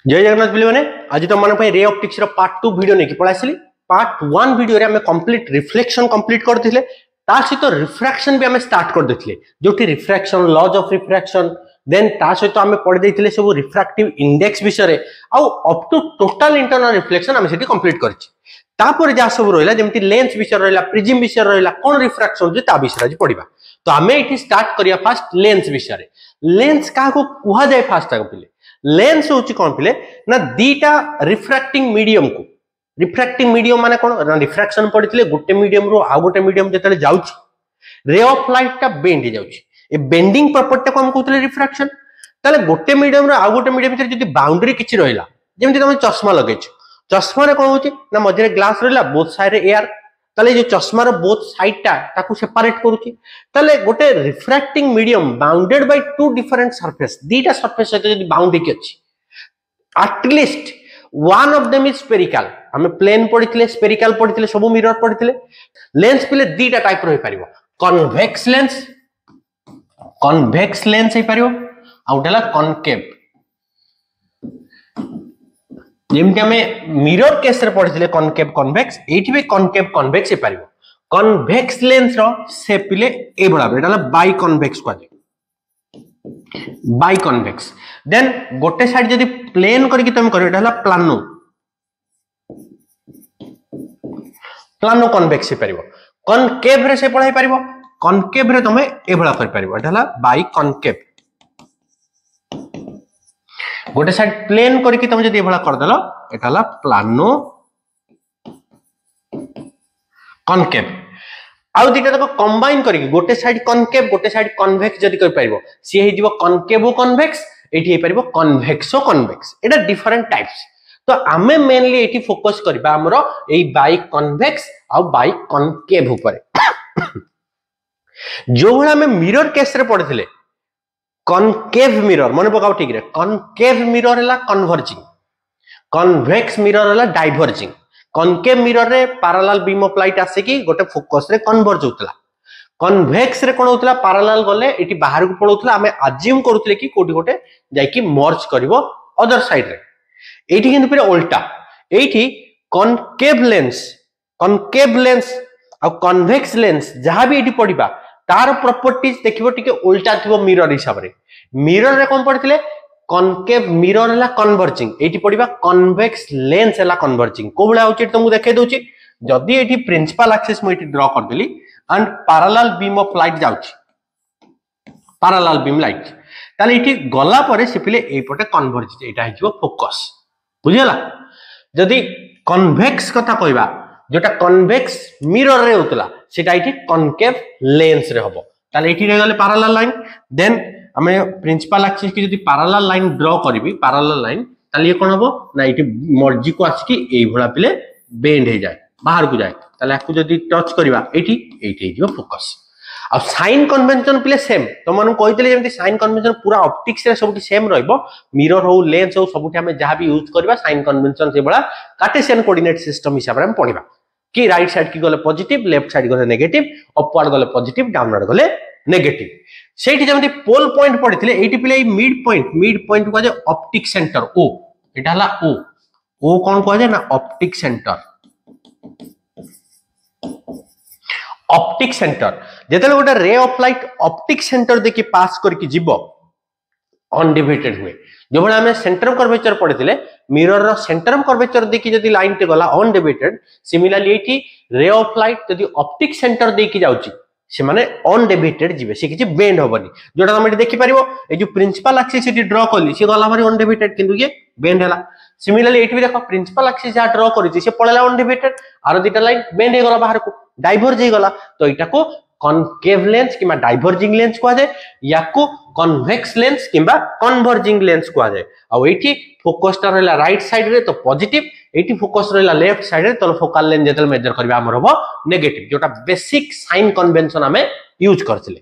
जय जगन्नाथ पिले माने आज तुम मन रे ऑप्टिक्स रो पार्ट 2 वीडियो नेकी पळासिली। पार्ट 1 वीडियो रे हमें कंप्लीट रिफ्लेक्शन कंप्लीट करथिले, ता सहित रिफ्रैक्शन भी हमें स्टार्ट कर देथिले, जोठी refraction laws of refraction then ता सहित हमें पढ देथिले सब रिफ्रैक्टिव इंडेक्स विषय रे आ up to total internal reflection हमें सेठी कंप्लीट करछि। तापर जा सब रहला जेमति लेंस विषय रहला, प्रिज्म विषय रहला, कोन रिफ्रैक्शन जे ता विषय आज पढिबा। तो हमें एठी स्टार्ट करिया फास्ट लेंस विषय रे। लेंस का को कुहा जाय फास्ट का पिले लेंस होची कोन पिले ना दीटा रिफ्रैक्टिंग मीडियम को। रिफ्रैक्टिंग मीडियम माने कोन रिफ्रैक्शन पड़ितले गोटे मीडियम रो आ गोटे मीडियम जेतले जाउची रे ऑफ लाइट टा बेंड हो जाउची। ए बेंडिंग प्रॉपर्टी को हम कहतले रिफ्रैक्शन। ताले गोटे मीडियम रो आ गोटे मीडियम भीतर जदी बाउंड्री किछि रहला, जेमति तुम चश्मा लगेछ, चश्मा रे कोन होची ना मझरे ग्लास रहला, बोथ साइड रे एयर, ताले जो चश्मा रो बोथ साइड टा ताकू सेपरेट करूची। ताले गोटे refracting medium bounded by two different surface, दीटा सरफेस से जदी बाउंड के अछि, at least one of them is spherical. हमें प्लेन पढितले, स्फेरिकल पढितले, सब मिरर पढितले। लेंस पिले दीटा टाइप रो पारिबो, कन्वेक्स लेंस हे पारिबो आ उठला कॉनकेव। जेमति हमें मिरर केस रे पढितले कॉनकेव कन्वेक्स, एठी भी कॉनकेव कन्वेक्स हे पारिबो। कन्वेक्स लेंस रो शेप पिले ए बडा एटाला बाई कन्वेक्स को आजे, बाई कन्वेक्स। देन गोटे साइड जदी प्लेन करके तुम करियो एटाला प्लानो, प्लानो कन्वेक्स हे पारिबो। कॉनकेव रे से पढाई पारिबो, कॉनकेव रे तुम ए बडा कर पारिबो, एटाला बाई कॉनकेव। गोटे साइड प्लेन करके तुम जदी ए बडा कर देलो एटाला प्लानो कॉनकेव। आउ दीटा तक कंबाइन करके गोटे साइड कॉनकेव गोटे साइड कन्वेक्स जदी कर पारिबो, सी हे जीवो कॉनकेवो कन्वेक्स, एठी हे पारिबो कन्वेक्सो कन्वेक्स। एटा डिफरेंट टाइप्स। तो आमे मेनली एठी फोकस करबा हमरो एई बाई कन्वेक्स आ बाई कॉनकेव ऊपर। जो भला में मिरर केस रे पढिथिले कॉनकेव मिरर मन पकाओ ठीक रे, कॉनकेव मिरर हला कन्वर्जिंग, कन्वेक्स मिरर हला diverging. Concave mirror ray parallel beam of light आसे कि गोटे फोकस रे कन्वर्ज होतला, कन्वेक्स रे कोन होतला पैरेलल गले एठी बाहर को पळोतला, हमें अज्यूम करूतले कि कोठी गोटे जाई कि मर्ज करिवो अदर साइड रे। एठी किंतु फिर उल्टा, एठी कॉनकेव लेंस आ कन्वेक्स लेंस जहां भी एठी पडिबा तार प्रॉपर्टीज देखिबो टिके उल्टा थिबो मिरर हिसाब रे। मिरर रे कोन पडथिले कॉनकेव मिरर हला कन्वर्जिंग, एठी पडिबा कन्वेक्स लेंस हला कन्वर्जिंग। को बळा होची तुमको देखाइ दोची, जदी एठी प्रिंसिपल एक्सिस मु एठी ड्रा कर देली and parallel beam of light जाउची, पैरेलल बीम लाइट, ताले एठी गला परे सिपिले एई पटे कन्वर्ज, एटा हिजो फोकस। बुझियला? जदी कन्वेक्स कथा कहबा, जोटा कन्वेक्स मिरर रे होतला सेटा एठी कॉनकेव लेंस रे हबो। ताले एठी रे गले पैरेलल लाइन, देन हमें प्रिंसिपल एक्सिस की जदी पैरेलल लाइन ड्रा करबी, पैरेलल लाइन, ताले ये कोन हबो ना एठी मर्जी को आसी कि एई भला पिले बेंड हे जाय, बाहर को जाय। ताले आकु जदी टच करबा एठी हिजो फोकस। आ साइन कन्वेंशन पिले सेम, तो मानु कहितले जेमति साइन कन्वेंशन पूरा ऑप्टिक्स रे सबटी सेम रहइबो, मिरर हो लेंस हो सबटी हमें जहां भी यूज करबा साइन कन्वेंशन से बडा कार्टेशियन कोऑर्डिनेट सिस्टम हिसाब रे हम पढिबा कि राइट साइड की गले पॉजिटिव, लेफ्ट साइड गले नेगेटिव, अपवर्ड गले पॉजिटिव, डाउनवर्ड गले नेगेटिव। सेठी जेमति पोल पॉइंट पढितले एठी पिले मिड पॉइंट को जे ऑप्टिक सेंटर ओ, एटा हला ओ कोन को जे ना ऑप्टिक सेंटर। ऑप्टिक सेंटर जेतले गोटे रे ऑफ लाइट ऑप्टिक सेंटर देखि पास करके जीवो अनडिवाइडेड हुए। जो बडा हमें सेंटर ऑफ कर्वेचर पढितले मिरर रो सेंटर ऑफ कर्वेचर देखि जदी लाइन ते गला अनडिवाइडेड, सिमिलरली एठी रे ऑफ लाइट जदी ऑप्टिक सेंटर देखि जाउची से माने अनडिवाइडेड जीवे, से किछि बेंड होबनी। जोटा हम एठी देखि परिबो ए जो प्रिंसिपल एक्सिस एठी ड्रा करली से गला मारी अनडिवाइडेड, किंतु ये बेंड हला। सिमिलरली एठी भी देखो प्रिंसिपल एक्सिस जा ड्रा करिछि से पळेला अनडिवाइडेड, आरो दिटा लाइन बेंड हे गला बाहर को, डाइवर्ज हे गला। तो एटा को कॉनकेव लेंस किबा डाइवर्जिंग लेंस को जाय, याको कन्वेक्स लेंस किबा कन्वर्जिंग लेंस को जाय। आ एठी फोकस टा रहला राइट साइड रे तो पॉजिटिव, एठी फोकस रहला लेफ्ट साइड रे तो फोकल लेंथ जेतल मेजर करबा हमर होबो नेगेटिव, जोटा बेसिक साइन कन्वेंशन हमें यूज करथिले।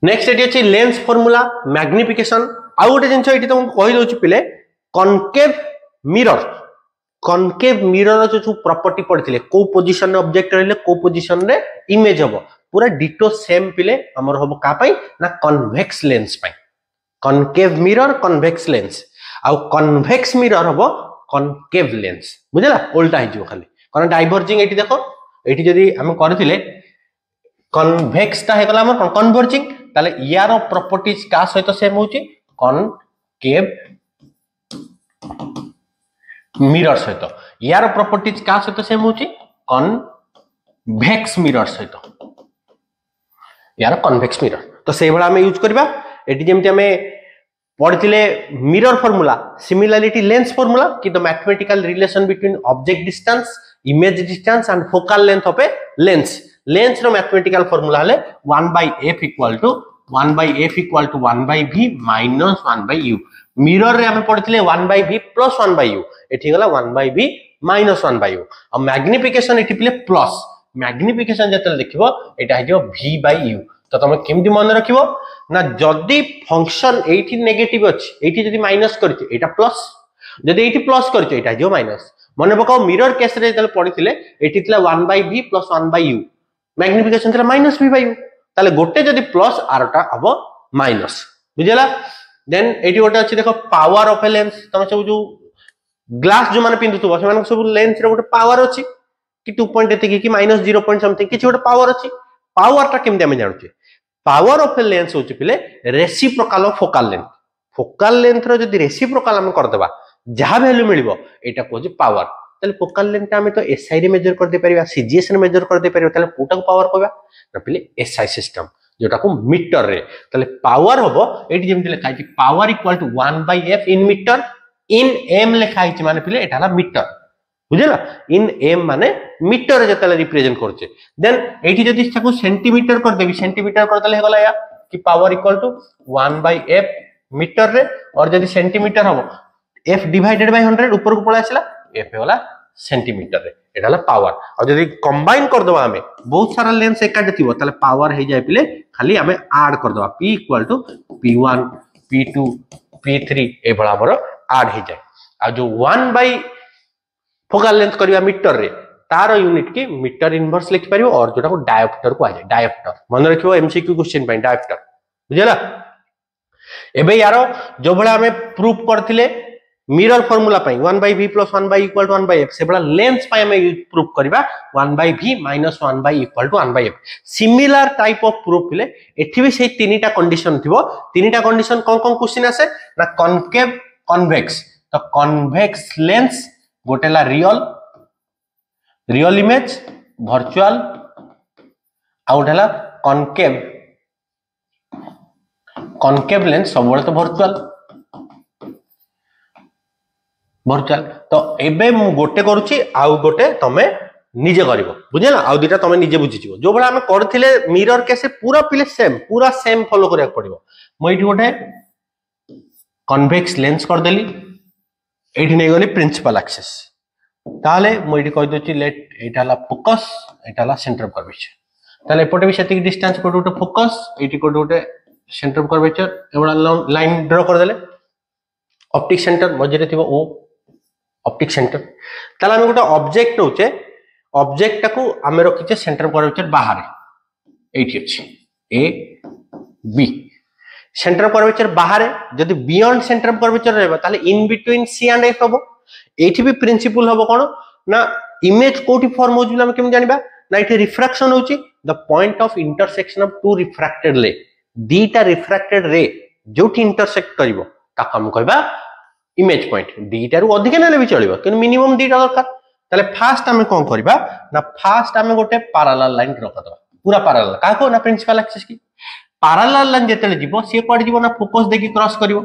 नेक्स्ट एठी अछि लेंस फार्मूला मैग्निफिकेशन। आ गोटे जिंस एठी तुमको कहि दोछि पिले कॉनकेव मिरर जो प्रॉपर्टी पढ़िथिले को पोजीशन रे ऑब्जेक्ट रहले को पोजीशन रे इमेज हबो पूरा डिटो सेम पिले हमर हबो का पई ना कन्वेक्स लेंस पई। कॉनकेव मिरर कन्वेक्स लेंस आउ कन्वेक्स मिरर हम कनकेव लेंस बुझला उल्टा हो खाली कारण डाइवर्जिंग एटी देखो एटी जदि हम करथिले कन्वेक्स ता हे गला हमर कन्वर्जिंग ताले यार प्रॉपर्टीज का सहित सेम होची कनकेव मिरर सहित यार प्रॉपर्टीज का सहित सेम होची कन्वेक्स मिरर सहित यार कन्वेक्स मिरर तो से भला हम यूज करबा एटी जेमति हमें पढ़िले mirror formula similarity lens formula कि the mathematical relation between object distance image distance and focal length of a lens lens रो मैथमेटिकल फॉर्मूला हले 1/f equal to 1/f equal to 1/v minus 1/u mirror रे हम पढ़िले 1/v plus 1/u एठी गला 1/v minus 1/u अब magnification एठी play plus magnification जतल देखिबो एटा हे जो v/u तो तुम केमती मन रखिबो ना जदि फंक्शन एठी नेगेटिव अछि एठी जदि माइनस करछि एटा प्लस जदि एठी प्लस करछि एटा जो माइनस मन पकाओ मिरर केस रे जतल पढिथिले एठी थिला 1/v प्लस 1/u मैग्निफिकेशन थिला माइनस v/u ताले गोटे जदि प्लस आरटा अब माइनस बुझला देन एठी गोटे अछि देखो पावर ऑफ ए लेंस तुम सब जो ग्लास जो माने पिंदुथबो से माने सब लेंस रे गोटे पावर अछि कि 2 पॉइंट एति कि माइनस 0 पॉइंट समथिंग किछि गोटे पावर अछि पावर ता केमते हम जानुचे पावर ऑफ ए लेंस होची पिले रेसिप्रोकल ऑफ फोकल लेंथ रो जदी रेसिप्रोकल हम कर देबा जहा वैल्यू मिलिबो एटा कोजी पावर तले फोकल लेंथ हम तो एसआई रे मेजर कर दे परिबा सीजीएस रे मेजर कर दे परिबा तले कोटा को पावर कहबा ना पिले एसआई सिस्टम जोटा को मीटर रे तले पावर होबो एटी जेमति लिखा है power equal to 1/f in meter in m लिखा है माने पिले एटाला मीटर बुझला इन m माने मीटर जतले रिप्रेजेंट करछे देन एठी जदि ताको सेंटीमीटर कर देबी सेंटीमीटर कर देले हेगला या कि power equal to 1/f metre रे और जदि सेंटीमीटर हो f डिवाइडेड बाय 100 ऊपर को पळा आसला f हेगला सेंटीमीटर रे एटाला पावर और जदि कंबाइन कर दबा हमें बहुत सारा लेंस एकाडे थिबो ताले पावर हे जाय पिले खाली हमें ऐड कर दबा p equal to p1 p2 p3 ए बड़ा हमर ऐड हे जाय आ जो 1 फोकल लेंथ करिया मीटर रे तार यूनिट की मीटर इनवर्स लिखि परियो और जोटा को डायोप्टर को आ जाय डायोप्टर मन रखियो एमसीक्यू क्वेश्चन पई डायोप्टर बुझला एबे यारो जो बड़ा हमें प्रूफ करथिले मिरर फार्मूला पई 1/v + 1/e = 1/f से बड़ा लेंस पई हमें प्रूफ करबा 1/v - 1/e = 1/f similar type of proof ले एठी भी से तीनटा कंडीशन थिबो तीनटा कंडीशन कोन कोन क्वेश्चन आसे ना कॉनकेव कन्वेक्स तो कन्वेक्स लेंस गोटेला रियल इमेज वर्चुअल आउटला कॉनकेव लेंस सब बळे तो वर्चुअल तो एबे मु गोटे करूची आउ गोटे तमे निजे करिवो बुझेला आउ दिटा तमे निजे बुझिजिवो जो बळे हम करथिले मिरर केसे पूरा पिले पूरा सेम फॉलो करिया पड़िवो म एठी गोटे कन्वेक्स लेंस कर देली एठी नै गली प्रिंसिपल एक्सिस ताले म एठी कहि दोची लेट एटाला फोकस एटाला सेंटर ऑफ कर्वेचर ताले एपटे भी सेति डिस्टेंस कोड गोटे फोकस एठी कोड गोटे सेंटर ऑफ कर्वेचर एवडा लाइन ड्रा कर देले ऑप्टिक सेंटर मझे थिबो ओ ऑप्टिक सेंटर ताले हम गोटे ऑब्जेक्ट नउचे ऑब्जेक्ट टाको हम रखिचे सेंटर ऑफ कर्वेचर बाहर एठी अछि a b centre of curvature बाहर जदि बियॉन्ड सेंटर ऑफ कर्वेचर रहबा ताले in between C and F हबो एठी भी प्रिंसिपल हबो कोन ना इमेज कोठी फॉर्म होजु हम केम जानिबा ना एठी रिफ्रैक्शन होची the point of intersection of two refracted ray दीटा रिफ्रैक्टेड रे जोठी इंटरसेक्ट करिवो ताको हम कहबा इमेज पॉइंट दीटा रु अधिक नेले भी चलिबो कि मिनिमम दीटा दरकार ताले फास्ट हम कोन करबा ना फास्ट हम गोटे पैरेलल लाइन ड्रा करबा पूरा पैरेलल का को ना प्रिंसिपल एक्सिस की पैरेलल लाइन जेतेले जीवो से कोड जीवो ना फोकस देखि क्रॉस करिवो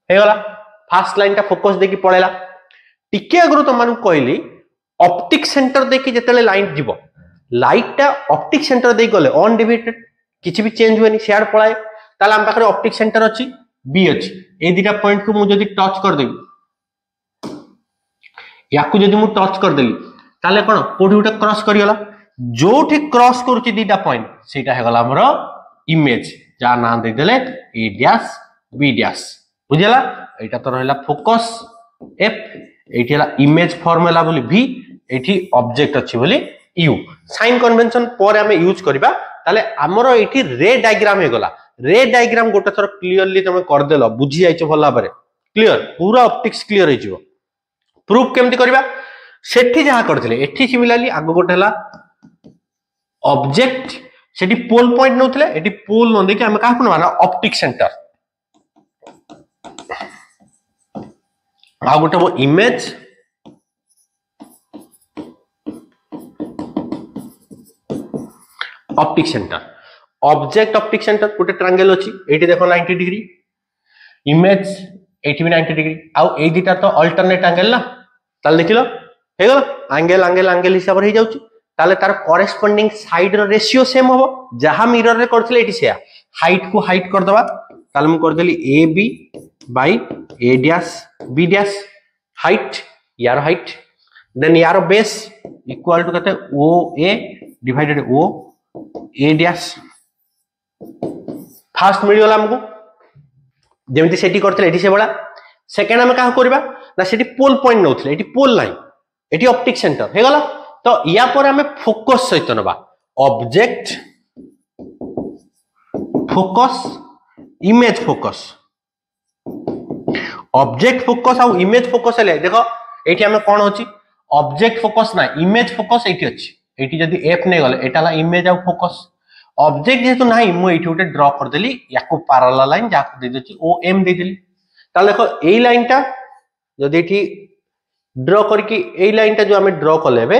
हे गला फास्ट लाइन टा फोकस देखि पळेला टिके अगरु त मानु कहली ऑप्टिक सेंटर देखि जेतेले लाइन जीवो लाइट टा ऑप्टिक सेंटर देई गले अनडिविएटेड किछि भी चेंज होनी शेयर पळाए ताले हम पाखरे ऑप्टिक सेंटर अछि बी अछि ए दिटा पॉइंट को मु जदी टच कर देबी याकू जदी मु टच कर देली ताले कोन कोठी उटा क्रॉस करियला जोठी क्रॉस करूची दिटा पॉइंट सेटा हे गला हमरो इमेज जा नाम दे देले ए डैश बी डैश बुझला एटा तो रहला फोकस एफ एठी हला इमेज फॉर्मूला बोली v एठी ऑब्जेक्ट अछि बोली u साइन कन्वेंशन पर हमें यूज करबा ताले हमरो एठी रे डायग्राम हे गला रे डायग्राम गोटे थर क्लियरली तमे कर देलो बुझी जाइछो भला बारे क्लियर पूरा ऑप्टिक्स क्लियर हो जिवो प्रूफ केमती करबा सेठी जहा करथिले एठी सिमिलरली आगो गोटे हला ऑब्जेक्ट सेठी पोल पॉइंट नउथिले एठी पोल न देखि हम काहा कोन ऑप्टिक सेंटर आ गोटे वो image optic centre object optic centre गोटे ट्रायंगल अछि एठी देखो 90 डिग्री इमेज एठी भी 90 डिग्री आ ए दिटा तो अल्टरनेट एंगल ना ताल देखिलो हे गलो एंगल एंगल हिसाब रे जाउची ताले तार corresponding side row ratio same होबो जहा मिरर रे करथिले एठी सेया हाइट को हाइट कर दबा ताले हम कर देली A B by A dash B dash height यार हाइट देन यार बेस इक्वल टू कते O A divided O A dash fast मिल गला हमको जेमती सेठी करथिले एठी से बडा सेकंड हम का करबा ना सेठी पोल पॉइंट नउथिले एठी पोल नाही एठी ऑप्टिक सेंटर हे गला तो या पर हमें फोकस सहित नबा object focus image focus object focus आ इमेज फोकस ले देखो एठी हमें कोन होची ऑब्जेक्ट फोकस ना इमेज फोकस एठी अछि एठी जदी एफ नै गले एटाला इमेज आ फोकस ऑब्जेक्ट जेतु नाही मु एठी उटे ड्रा कर देली याको पैरेलल लाइन जाको दे देची ओ एम दे देली ताले देखो एई लाइनटा जदी एठी ड्रा करके एई लाइनटा जो हमें ड्रा करलेबे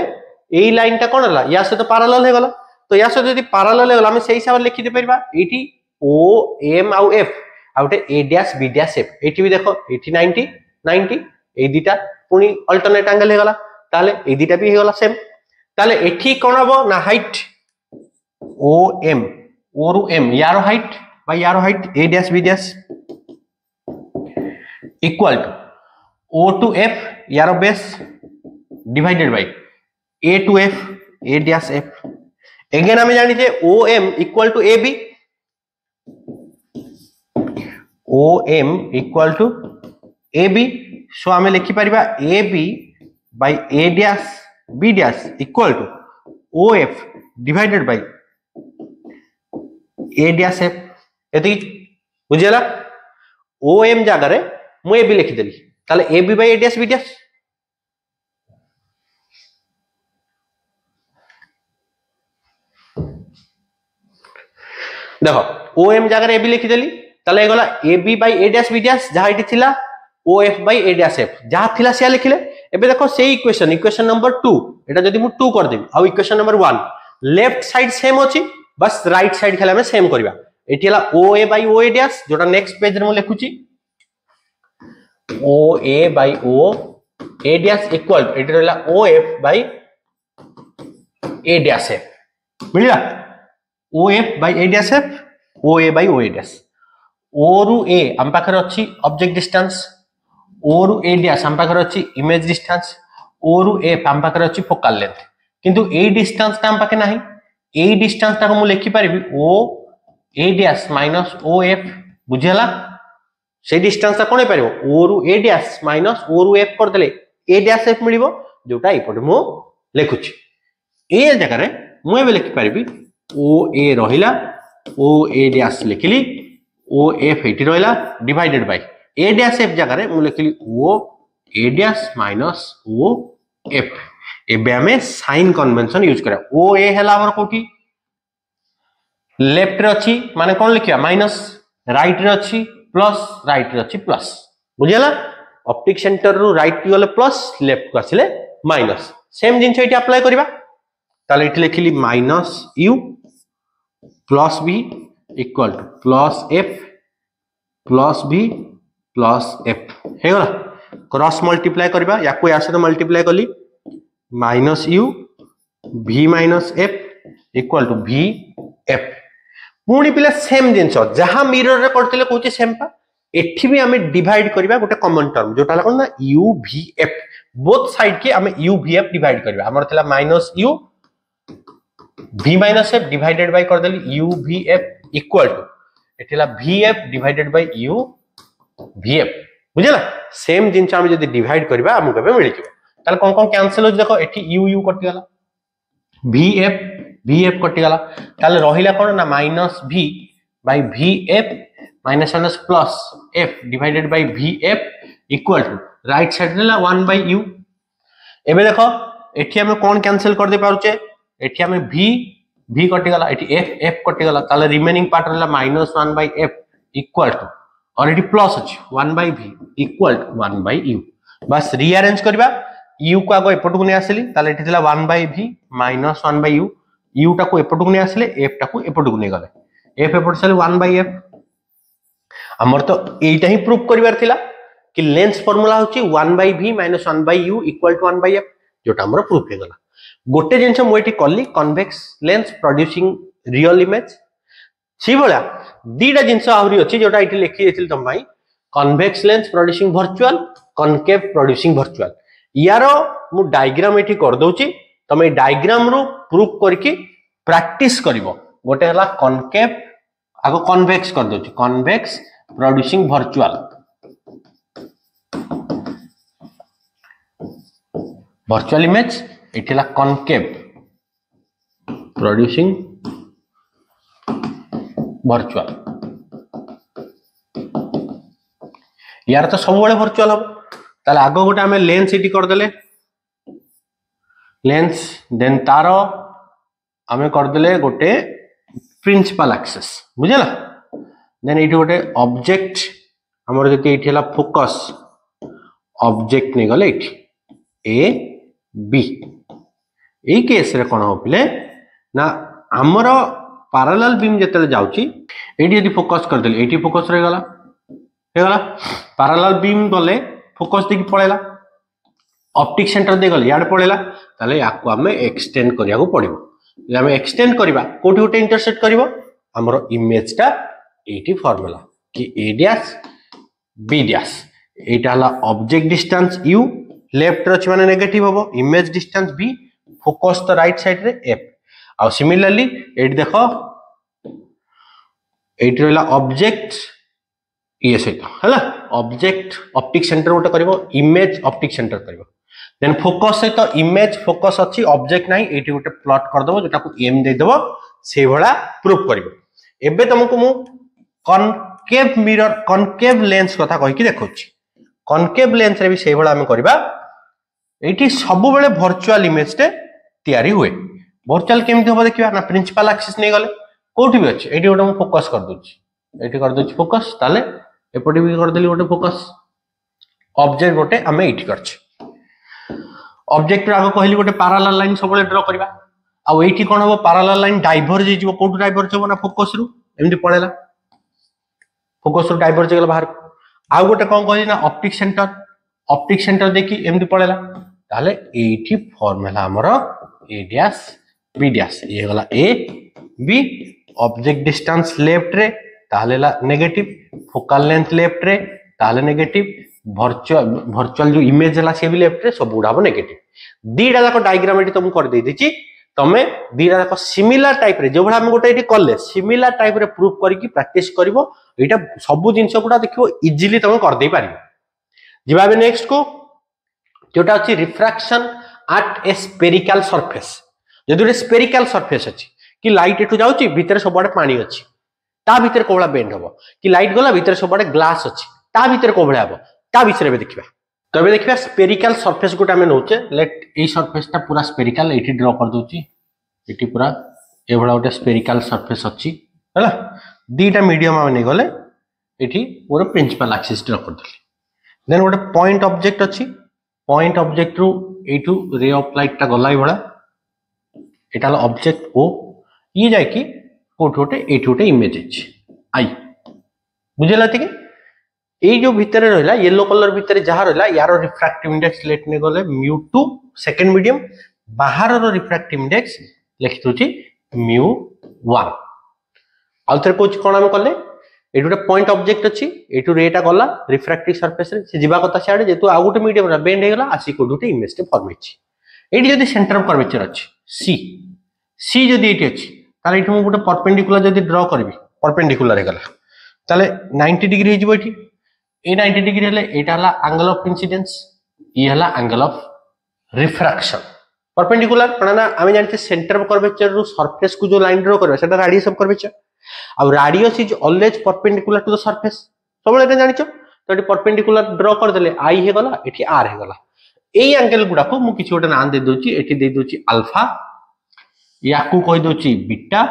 एई लाइनटा कोन हला या से तो पैरेलल हे गला तो या से जदी पैरेलल हे गला हम सेही हिसाब लिखि दे परबा एठी ओ एम आ एफ आउटे ए डैश बी डैश एफ एठी भी देखो एठी 90 90 ए दिटा पुनी अल्टरनेट एंगल हे गला ताले ए दिटा भी हे गला सेम ताले एठी कोन हबो ना हाइट ओ एम ओ रु एम यारो हाइट बाय यारो height A dash B dash equal to O to F यारो base divided by A to F A dash F again हमें जानि जे O M equal to A B O M equal to A B so हमें लिखि परिबा A B by A dash B dash equal to O F divided by A dash F एति बुझियला O M जागा रे मु A B लिखि देली ताले a B by A dash B dash देखो ओ एम जागा रे ए बी लिखि देली ताले ए गला a B by A dash B dash जहा इति थिला o F by A dash f dash थिला से लिखिले एबे देखो सेही इक्वेशन नंबर 2 एटा जदी मु 2 कर देबी आ equation number 1 left side same अछि बस राइट साइड खाली हमें सेम करबा एठी हला O A by O A dash जोटा नेक्स्ट पेज रे मु लिखुची O A by O A dash equal एठी रहला O F by A dash F मिलिला O F by A dash F O A by O A dash O रु A हम पाखर अछि ऑब्जेक्ट डिस्टेंस ओ रु ए डैश हम पाखर अछि इमेज डिस्टेंस ओ रु एफ हम पाखर अछि फोकल लेंथ किंतु ए डिस्टेंस ता हम पाखे नाही ए डिस्टेंस ता को मु लिखि परिबी ओ A dash minus O F बुझियला से डिस्टेंस ता कोन परिबो ओ रु ए डैश माइनस ओ रु एफ कर देले ए डैश एफ मिलिबो जोटा एपटे मु लिखुची ए जगह रे मु एबे लिखि परिबी ओ ए रहिला ओ ए डैश लिखिली ओ एफ एठी रहिला divided by A dash F जगह रे मु लिखिली ओ A dash minus O F एबे हमें साइन कन्वेंशन यूज करा ओ ए हला हमर कोठी लेफ्ट रे अछि माने कोन लिखिया माइनस राइट रे अछि प्लस राइट रे अछि प्लस बुझियला ऑप्टिक सेंटर रु राइट की गले प्लस लेफ्ट को आसिले माइनस सेम जिंस एठी अप्लाई करबा ताले एठी लिखिली minus U plus B equal to plus F plus B plus F हे गला क्रॉस मल्टीप्लाई करबा याको या से मल्टीप्लाई करली minus U v minus F equal to v F पुणी पिला सेम जिंस जहां मिरर रे करथिले कहूची सेम पा एठी भी हमें डिवाइड करबा गोटे कॉमन टर्म जोटा कोन ना u v f both side के हमें u v f डिवाइड करबा हमर थला minus u v minus f divided by कर देली u v f equal to एठिला v f divided by u v f बुझला सेम जिंस हम जदी डिवाइड करबा हम केबे मिलि जइबो ताले कोन कैंसिल हो देखो एठी u u कटि गला v f कटि गला ताले रहिला कोन ना minus v by v f minus minus plus f divided by v f equal to right side रे 1/u एबे देखो एठी हमें कोन कैंसिल कर दे पारुचे एठी हमें v कटि गला एठी f कटि गला ताले रिमेनिंग पार्ट रहला -1/f इक्वल टू और एठी प्लस अछि 1/v इक्वल टू 1/u बस रीअरेंज करबा u को आगो एपटू ने आसली ताले एठी थिला 1/v -1/u u टा को एपटू ने आसले f टा को एपटू ने गले f एपट सले 1/f हमर तो एटा ही प्रूफ करबार थिला कि लेंस फार्मूला होची 1/v - 1/u equal to 1/f जोटा हमर प्रूफ हे गला गोटे जिंस मु एठी कल्ली convex lens producing real image सी भला दीटा जिंस आउरी अछि जोटा एठी लिखि देथिल तम भाई convex lens producing virtual concave producing virtual यारो मु डायग्राम एठी कर दोची तमे डायग्राम रो प्रूफ करके प्रैक्टिस करिवो गोटे हला कनकेव आगो कन्वेक्स कर दोची convex producing virtual virtual image इटला कनकेव प्रोड्यूसिंग वर्चुअल यार तो सब बड़े वर्चुअल हम ताले आगो गोटे हमें लेंस इटी कर देले लेंस देन तारो हमें कर देले गोटे प्रिंसिपल एक्सेस बुझला देन इटी गोटे ऑब्जेक्ट हमर जति इटी हला फोकस ऑब्जेक्ट ने गले इटी ए बी ए केस रे कोन हो पिले ना हमरो पैरेलल बीम जतले जाउची एटी यदि फोकस कर देले एटी फोकस रे गला हे गला पैरेलल बीम गले फोकस देखि पळेला ऑप्टिक सेंटर दे गले याड पळेला ताले याको हमें एक्सटेंड करिया को पड़िबो जे हमें एक्सटेंड करिबा कोठी उठे इंटरसेक्ट करिवो हमरो इमेज टा एटी फार्मूला कि ए डैश बी डैश एटा हला ऑब्जेक्ट डिस्टेंस u लेफ्ट रच माने नेगेटिव होबो इमेज डिस्टेंस b फोकस तो राइट साइड रे f आ सिमिलरली एट देखो एट रहला ऑब्जेक्ट ये सहित हला ऑब्जेक्ट ऑप्टिक सेंटर उठे करिवो इमेज ऑप्टिक सेंटर करिवो देन फोकस सहित तो इमेज फोकस अछि ऑब्जेक्ट नाही एटी उठे प्लॉट कर दबो जेटा को m दे दबो से भला प्रूफ करिवो एबे तुमको मु कनकेव मिरर कनकेव लेंस कथा कहि कि देखौछि कनकेव लेंस रे भी से भला हम करबा एटी सब बेले वर्चुअल इमेज टे तयारी हुए वर्चुअल केमति होबो देखिबा ना प्रिंसिपल एक्सिस नै गले कोठी भी अछि एटी गोटे हम फोकस कर दोछि एटी कर दोछि फोकस ताले एपटे भी कर देली गोटे फोकस ऑब्जेक्ट गोटे हम एटी करछि ऑब्जेक्ट आगो कहली गोटे पैरेलल लाइन सब बेले ड्रा करबा आ एटी कोन होबो पैरेलल लाइन डाइवर्ज जेजिवो कोठी डाइवर्ज होबो ना फोकस रु एमति पळेला फोकस रु डाइवर्ज गेला बाहर आ गोटे कोन कहली ना ऑप्टिक सेंटर देखि एमति पळेला ताले एटी फार्मूला हमरो ए डैश बी डैश ये गला a b object distance left रे तालेला नेगेटिव फोकल लेंथ लेफ्ट रे ताले नेगेटिव वर्चुअल जो इमेज हला से भी लेफ्ट रे सब उडाबो नेगेटिव दीडा जाको डायग्राम एटी तुम कर दे दिछि तमे दीडा जाको सिमिलर टाइप रे जो भला हम गोटे एटी करले सिमिलर टाइप रे प्रूफ करी प्रैक्टिस करबो एटा सब जिंस गुडा देखिबो इजीली तुम कर दे पारिबो जिबाबे नेक्स्ट को जोटा अछि refraction at A spherical surface जदि रे स्फेरिकल सरफेस अछि कि लाइट एठु जाउची भीतर सबडे पानी अछि ता भीतर कोबला बेंड होबो कि लाइट गला भीतर सबडे ग्लास अछि ता भीतर कोबला हबो ता विषय रे देखिबा तबे देखिबा स्फेरिकल सरफेस गोटा में नोचे लेट ए सरफेस ता पूरा स्फेरिकल एठी ड्रा कर दोची एठी पूरा ए भला गोटे स्फेरिकल सरफेस अछि हला दीटा मीडियम में गले एठी मोर प्रिंसिपल एक्सिस ड्रा कर देली देन गोटे पॉइंट ऑब्जेक्ट अछि पॉइंट ऑब्जेक्ट रु एठू रे ऑफ लाइट ता गलाई बडा एटा ऑब्जेक्ट ओ ये जाय कि कोठोटे एठोटे इमेज अछि आई बुझेला ठीक ए जो भीतर रहला येलो कलर भीतर जहा रहला यारो रिफ्रैक्टिव इंडेक्स लेट ने गले μ2 सेकंड मीडियम बाहर रो रिफ्रैक्टिव इंडेक्स लिखि दोची μ1 आउथर कोच कोन हम करले एठू रे पॉइंट ऑब्जेक्ट अछि एठू रेटा गला रिफ्रैक्टिव सरफेस रे से जीवा कथा साडे जेतु आ गुटे मीडियम रा बेंड हे गला आसी कोडुटे इमेज ते फॉर्म अछि एठी जदी सेंटर ऑफ कर्वेचर अछि सी जदी एठी अछि ताले एठी मु गुटे परपेंडिकुलर जदी ड्रा करबी परपेंडिकुलर हे गला ताले 90 डिग्री हे जिवो एठी ए 90 डिग्री हले एटा हला एंगल ऑफ इंसिडेंस ये हला एंगल ऑफ रिफ्रैक्शन परपेंडिकुलर पणाना आमे जानते सेंटर ऑफ कर्वेचर रु सरफेस को जो लाइन ड्रा करबे सेटा रेडियस ऑफ कर्वेचर अब radius is always perpendicular to the surface सब एटा जानिचो तो ये परपेंडिकुलर ड्रॉ कर देले आई हे गला एठी आर हे गला एई एंगल गुडा को मु किछि गोटे नाम दे दोची एठी दे दोची अल्फा याकू कहि दोची बीटा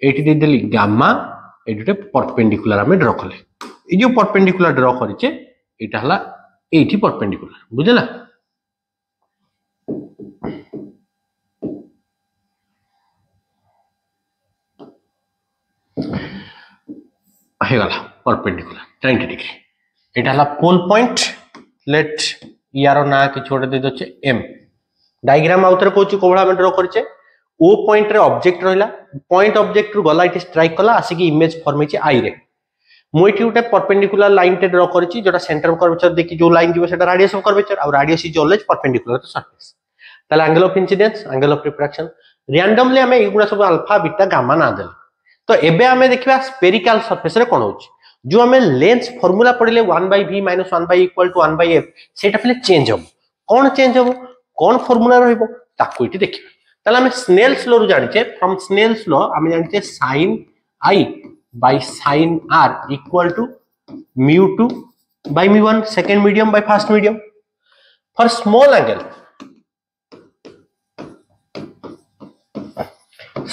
एठी दे देली गामा एठी परपेंडिकुलर हमें ड्रॉ कले ए जो परपेंडिकुलर ड्रॉ करिचे एटा हला एठी परपेंडिकुलर बुझला हे गला परपेंडिकुलर 90 डिग्री एटा हला पोल पॉइंट लेट यारो ना कि छोटे दे दोचे एम डायग्राम आउतर कोची कोबळा में ड्रॉ करचे ओ पॉइंट रे ऑब्जेक्ट रहला पॉइंट ऑब्जेक्ट रु गला इट स्ट्राइक कला आसी की इमेज फॉर्म चे आई रे मु एठी उटे परपेंडिकुलर लाइन टे ड्रॉ करची जोटा सेंटर ऑफ कर्वेचर देखि जो लाइन दिबो सेटा रेडियस ऑफ कर्वेचर और radius is always perpendicular to surface ताले angle of incidence angle of refraction randomly हमें एगुडा सब अल्फा बीटा गामा ना देले तो एबे हमें देखिबा स्फेरिकल सरफेस रे कोन होची जो हमें lens formula पड़िले 1/v - 1/e = 1/f सेटा पले चेंज हो कोन चेंज हो कोन फार्मूला रहइबो ताकू इटी देखिबा ताले हमें स्नेल्स लॉ रु जानिचे फ्रॉम स्नेल्स लॉ हमें जानिचे sin i by sin r = mu2 by mu1 second medium by first medium for small angle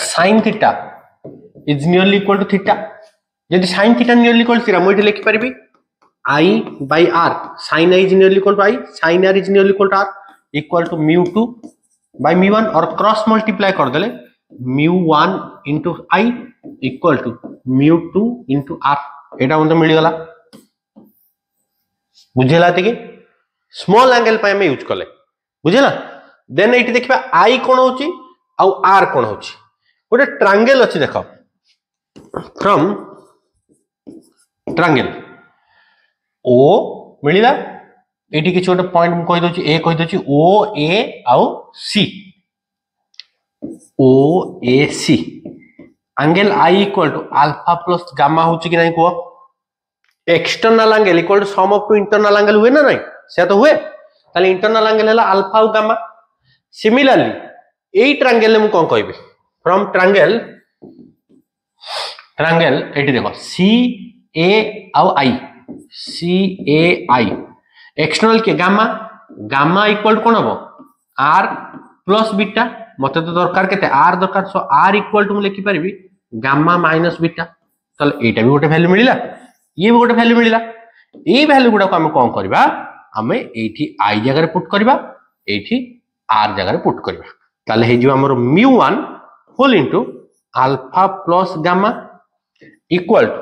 sin theta is nearly equal to theta यदि sin theta nearly equal to theta मैं लिखि परबी i by r sin i is nearly equal to i sin r is nearly equal to r equal to mu2 by mu1 और cross multiply कर देले mu1 into i equal to mu2 into r एटा मतलब मिल गला बुझेला कि small angle पे हम use करले बुझेला देन एटी देखिबा i कोन होची आ r कोन होची गोटे ट्रायंगल अछि देखो फ्रॉम ट्रायंगल ओ मिलिला एटी किछ गोटे पॉइंट मु कहि दोची ए कहि दोची ओ ए आउ C O A C angle i equal to alpha plus gamma होची कि नहीं को external angle equal to sum of two internal angle हुए ना नहीं से तो हुए ताले इंटरनल एंगल हैला अल्फा और गामा सिमिलरली एई ट्रायंगल मु कोन कहबी फ्रॉम ट्रायंगल एटी देखो सी ए आउ आई सी ए आई एक्सटर्नल के गामा गामा इक्वल टू कोन हबो आर प्लस बीटा मते तो दरकार केते आर दरकार सो आर इक्वल टू मु लिखि परबी गामा माइनस बीटा चल एटा भी गोटे वैल्यू मिलिला ये भी गोटे वैल्यू मिलिला ए वैल्यू गुडा को हम कोन करबा हमें एठी आई जगह रे पुट करबा एठी आर जगह रे पुट करबा ताले हे जो हमर mu1 whole into alpha plus gamma equal to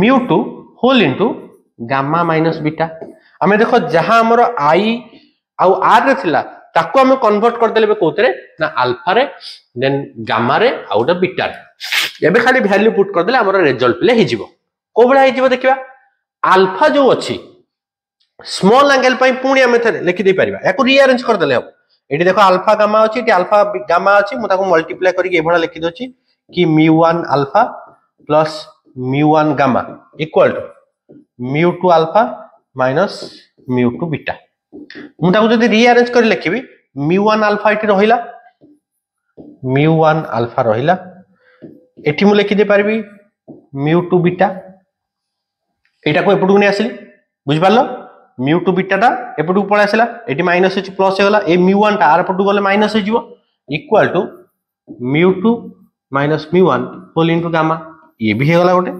mu2 whole into gamma minus beta हमें देखो जहां हमर आई आउ आर रे थिला ताको हम कन्वर्ट कर देले कोतरे ना अल्फा रे देन गामा रे आउट बीटा रे एबे खाली वैल्यू पुट कर देले हमर रिजल्ट ले हि जिवो कोबळा हि जिवो देखिबा अल्फा जो अछि स्मॉल एंगल पई पुणी हम थे लिखि दे परिबा याको रीअरेंज कर देले हम एटी देखो अल्फा गामा अछि एटी अल्फा गामा अछि मु ताको मल्टीप्लाई करी एभळा लिखि दोछि कि mu1 alpha plus mu1 gamma equal to mu2 alpha minus mu2 beta मु ताको जदी रीअरेंज करी लिखिबी mu1 अल्फा एटी रहिला mu1 अल्फा रहिला एटी मु लिखि दे परबी mu2 बीटा एटा को एपटू ने आसिली बुझ पारलो mu2 बीटा टा एपटू पळे आसिला एटी माइनस अछि प्लस हे गला ए mu1 टा आर पटू गले माइनस हे जिवो equal to mu2 minus mu1 whole into gamma ये भी हे गला गोटे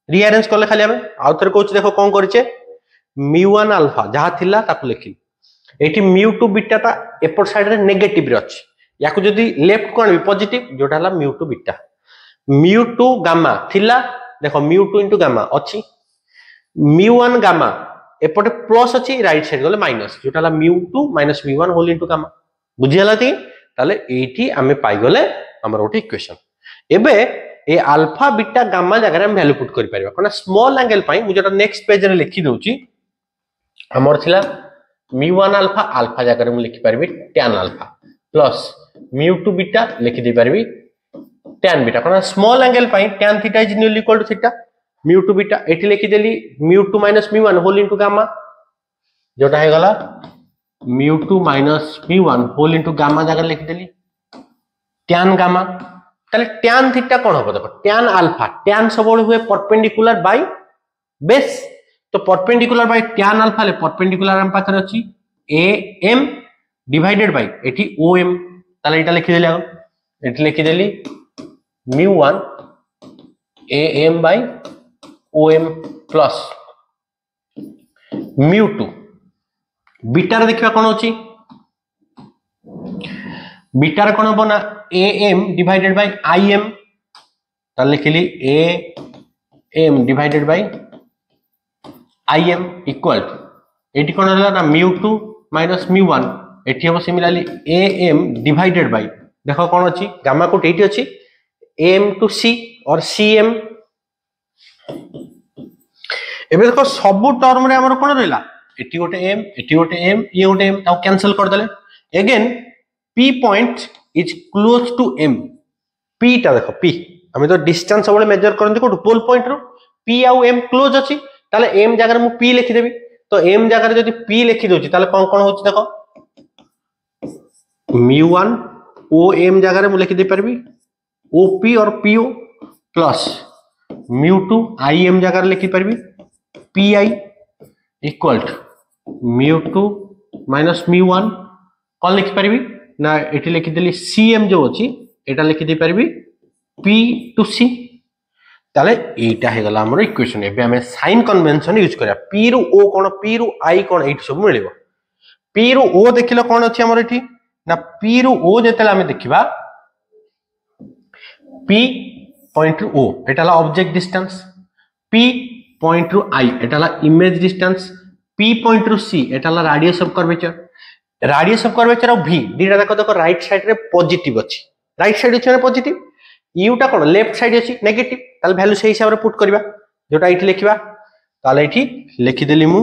रीअरेंज करले खाली हमें आउथर कोच देखो कोन करिचे mu1 अल्फा जहा थिला ताकू लिखि एटी mu2 बीटा टा एपर साइड रे नेगेटिव रे अछि याकू जदी लेफ्ट कोन भी पॉजिटिव जोटा हला mu2 बीटा mu2 गामा थिला देखो mu2 इनटू गामा अछि mu1 गामा एपटे प्लस अछि राइट साइड गले माइनस जोटा हला mu2 minus mu1 whole into gamma बुझि हला ती ताले एठी हमें पाई गले हमर ओटी इक्वेशन एबे ए अल्फा बीटा गामा जगह हम वैल्यू पुट करि परिबा कोना स्मॉल एंगल पई मु जोटा नेक्स्ट पेज रे लिखि दोची हमर थिला mu1 अल्फा अल्फा जगह मु लिखि परबी tan alpha plus mu2 beta लिखि दे परबी tan बीटा कोना स्मॉल एंगल पई tan theta is nearly equal to theta mu2 beta एठी लिखि देली mu2 minus mu1 whole into gamma जोटा हे गला mu2 minus mu1 whole into gamma जगह लिखि देली tan गामा ताले tan थीटा कोन हो देखो tan अल्फा tan सबोल हुए परपेंडिकुलर बाय बेस तो परपेंडिकुलर बाय tan अल्फा ले परपेंडिकुलर हम पाखरे अछि am डिवाइडेड बाय एठी om ताले एटा लिखि देली एठी लिखि देली mu1 am by om plus mu2 beta रे देखिबा कोन अछि बीटा रे कोन बना am डिवाइडेड बाय im ताले लिखिली am divided by im equal to एटी कोन होला ना mu2 माइनस mu1 एटी हो सिमिलरली am डिवाइडेड बाय देखो कोन अछि गामा कोट एटी अछि am टू c और cm एबे देखो सब टर्म रे हमर कोन रहला एटी गोटे m ये गोटे m ताऊ कैंसिल कर देले again p point is close to m p ता देखो p हमें तो डिस्टेंस सबले मेजर करंती कोट पोल पॉइंट रो p आउ m क्लोज अछि ताले m जगह मु p लिखि देबी तो m जगह जदी p लिखि दोची ताले कोन कोन होची देखो mu1 om जगह मु लिखि दे परबी op और po प्लस mu2 im जगह लिखि परबी pi equal to mu2 minus mu1 कोन लिखि परबी ना एठी लिखि देली cm जो अछि एटा लिखि दे परबी p टू c ताले एटा हे गला हमर इक्वेशन एबे हमें साइन कन्वेंशन यूज करिया p रु o कोन p रु i कोन एठी सब मिलिबो p रु o देखिलो कोन अछि हमर एठी ना p रु o जेतला हमें देखिबा p पॉइंट रु o एटाला ऑब्जेक्ट डिस्टेंस p पॉइंट रु i एटाला इमेज डिस्टेंस p पॉइंट रु c एटाला रेडियस ऑफ कर्वेचर और v दीटा देखो देखो राइट साइड रे पॉजिटिव अछि राइट साइड अछि पॉजिटिव u टा कोन लेफ्ट साइड अछि नेगेटिव ताले वैल्यू से हिसाब रे पुट करबा जोटा एठी लिखिबा ताले एठी लिखि देली मु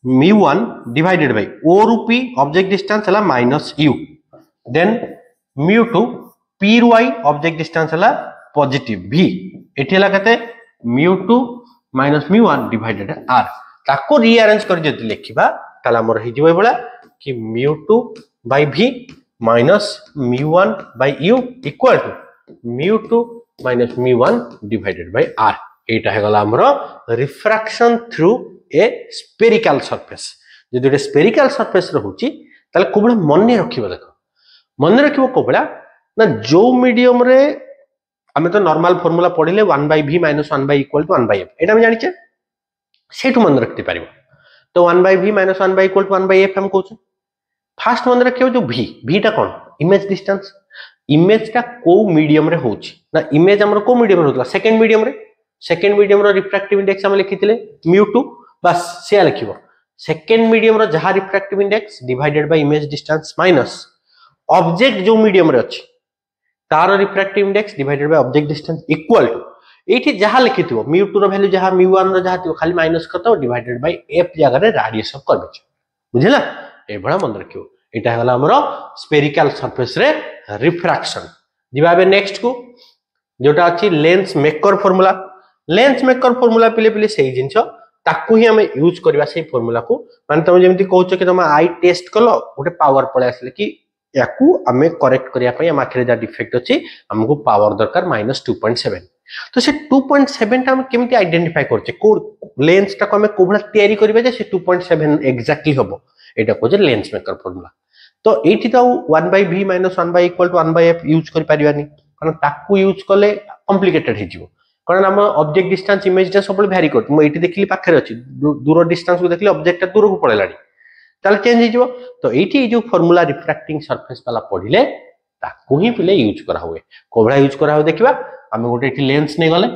mu1 डिवाइडेड बाय o रु p ऑब्जेक्ट डिस्टेंस हला minus u then mu2 p रु i ऑब्जेक्ट डिस्टेंस हला पॉजिटिव v एठी हला कते mu2 minus mu1 divided r ताको रीअरेंज कर जति लिखिबा ताला हमर हि जिवै बळा कि mu2 by v minus mu1 by u equal to mu2 minus mu1 divided by r एटा हे गला हमरो refraction through a spherical surface जदि ए स्फेरिकल सरफेस रहउची ताले कोबळा मन्ने रखिबो देखो मन्ने रखिबो कोबळा ना जो मीडियम रे हमें तो normal formula पढिले 1 by v minus 1 by equal to 1 by f एटा हम जानि छे सेटु मन रखते पारिबो तो 1 by v minus 1 by equal to 1 by f हम कहू फास्ट मन रखियो जो v टा कोन इमेज डिस्टेंस इमेज टा को मीडियम रे होची ना इमेज हमर को मीडियम रे होतला सेकंड मीडियम रो रिफ्रैक्टिव इंडेक्स हम लिखितिले mu2 बस से लिखिबो सेकंड मीडियम रो जहा refractive index divided by image distance minus object जो मीडियम रे अछि तार refractive index divided by object distance equal to एठी जहा लिखिथिबो mu2 रो वैल्यू जहा mu1 रो जहा थिबो खाली माइनस करतो डिवाइडेड बाय f जगह रे रेडियस ऑफ कर्वेचर बुझिला ए बडा मन रखियो एटा हला हमरो स्फेरिकल सरफेस रे रिफ्रैक्शन दिबाबे नेक्स्ट को जोटा अछि लेंस मेकर फार्मूला पिले पिले सेही जिंसो ताकू ही हमें यूज करबा सेही फार्मूला को माने तुम जेमति कहउछ कि तुम आई टेस्ट कलो गोटे पावर पळे आसले कि याकू हमें करेक्ट करिया पई हम आखिरे जा डिफेक्ट अछि हमको पावर दरकार -2.7 तो से 2.7 टा हम केमति आइडेंटिफाई करछे को लेंस टा को हमें कोबला तयारी करबे जे से 2.7 एक्जेक्टली होबो एटा को जे लेंस मेकर फार्मूला तो एठी तो 1 by v minus 1 by equal to 1 by f use कर परिवानी कारण ताकू यूज करले कॉम्प्लिकेटेड हे जिवो कारण हम ऑब्जेक्ट डिस्टेंस इमेज टा सब वेरी करत म एठी देखली पाखरे अछि दूर डिस्टेंस को देखली ऑब्जेक्ट टा दूर को पळेलाडी ताले चेंज हे जिवो तो एठी जो फार्मूला रिफ्रैक्टिंग सरफेस वाला पढिले ताकू ही पिले यूज करा हुए कोबळा यूज करा हो देखिबा हम गोटे एठी लेंस ने गले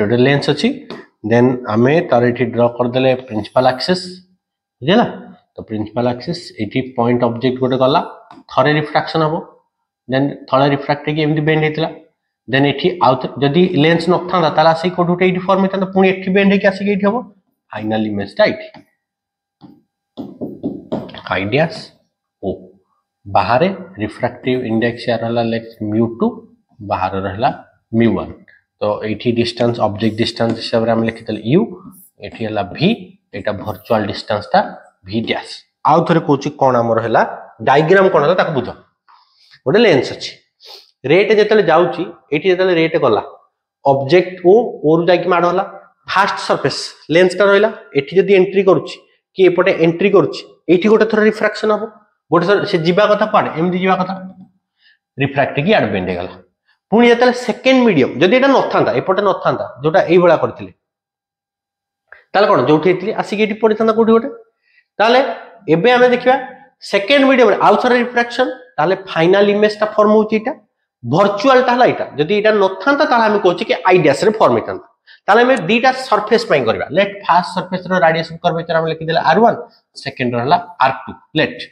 एठी लेंस अछि देन हमें तार एठी ड्रा कर देले प्रिंसिपल एक्सिस बुझिला तो प्रिंसिपल एक्सिस एटी पॉइंट ऑब्जेक्ट गोटे गला थरे रिफ्रैक्शन हबो देन थरे रिफ्रैक्ट के एमती बेंड हेतला देन एठी आउट जदी लेंस न थांदा ताला से कोडुटे एटी फॉर्म हेता पुनी एठी बेंड के आसी एठी हबो फाइनल इमेज टा एठी आइडियास ओ बाहर रिफ्रैक्टिव इंडेक्स या रहला लेक्स mu2 बाहर रहला mu1 तो एठी डिस्टेंस ऑब्जेक्ट डिस्टेंस हिसाब रे हम लिखितल u एठी हला v एटा वर्चुअल डिस्टेंस ता v डैश आउ थरे कोची कोन हमर हला डायग्राम कोन हला ताको बुझो गोटे लेंस अछि रेट जेतले जाउची एठी जेतले रेट गला ऑब्जेक्ट ओ ओरु जाकी माड हला फास्ट सरफेस लेंसटा रहा एटी जदि एंट्री करुच्ची कि एपटे एंट्री करुच्ची एटी गोटे थर रिफ्राक्शन हम गोटे थर से जीवा कथा कुआडे एमती जीवा कथा रिफ्राक्ट की आड़ बेंड गला पुणी जो सेकेंड मीडियम जदि एटा नथांता एपटे नथांता जोटा एई भला करथिले ताले कोन जोठी थी आसिक एटी पड़िथांता कोठी गोटे ताले एबे आमे देखिबा सेकेंड मीडियम रे आउ थर रिफ्रैक्शन ताले फाइनल इमेज ता फॉर्म होची एटा वर्चुअल ता हला एटा जदि एटा नथांता ताले आमे कहूची कि आई डैश रे फॉर्म हेतांता ताले हमें दीटा सरफेस पाई करबा लेट फर्स्ट सरफेस रो रेडिएशन कर्वेचर हम लिखि देला r1 सेकेंड रो हला r2 लेट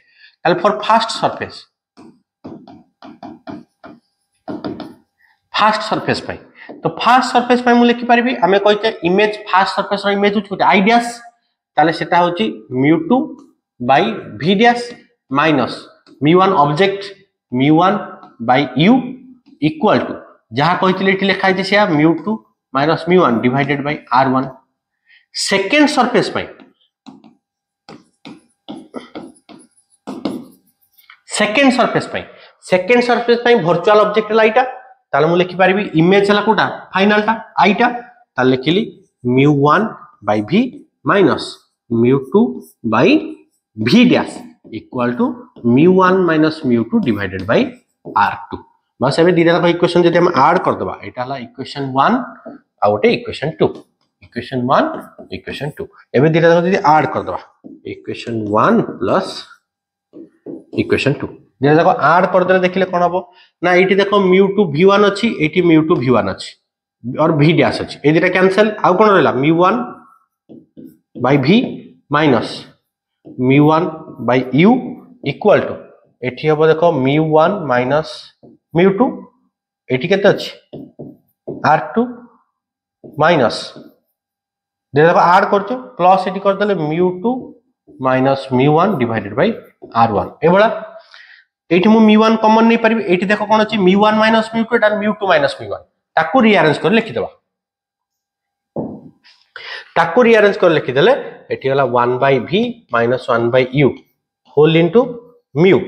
ताले फॉर फर्स्ट सरफेस पाई तो फर्स्ट सरफेस पाई मु लिखि परबी हमें कहते इमेज फर्स्ट सरफेस रो इमेज होची आई डैश ताले सेटा होची μ2 by v डैश minus μ1 object μ1 by u equal to जहां कहतिले एठी लिखा है से μ2 minus μ1 divided by r1 second surface pi virtual object हला एटा ताले मु लिखि परबी इमेज हला कोटा फाइनल टा आईटा ताले लिखिली μ1 by v minus μ2 by v dash equal to μ1 minus मु2 divided by r2 बस एबे दीटा का इक्वेशन जदि हम ऐड कर दबा एटा हला इक्वेशन 1 आ गोटे इक्वेशन 2 एबे दीटा का जदि ऐड कर दबा इक्वेशन 1 प्लस इक्वेशन 2 दीटा का ऐड कर देले देखिले कोन हबो ना एठी देखो μ2 v1 अछि एठी μ2 v1 अछि और v डैश अछि ए दीटा कैंसिल आ कोन रहला μ1 by v minus μ1 by u equal to एठी हबो देखो μ1 minus μ2 एटी केते अछि r2 माइनस देखो ऐड करछो प्लस एटी कर देले μ2 माइनस μ1 डिवाइडेड बाय r1 एबला एटी मु μ1 कॉमन नै परबी एटी देखो कोन अछि μ1 माइनस μ2 एटा μ2 माइनस μ1 ताको रीअरेंज कर लिखि देबा लिखि देले एटी होला 1 by v minus 1 by u whole into mu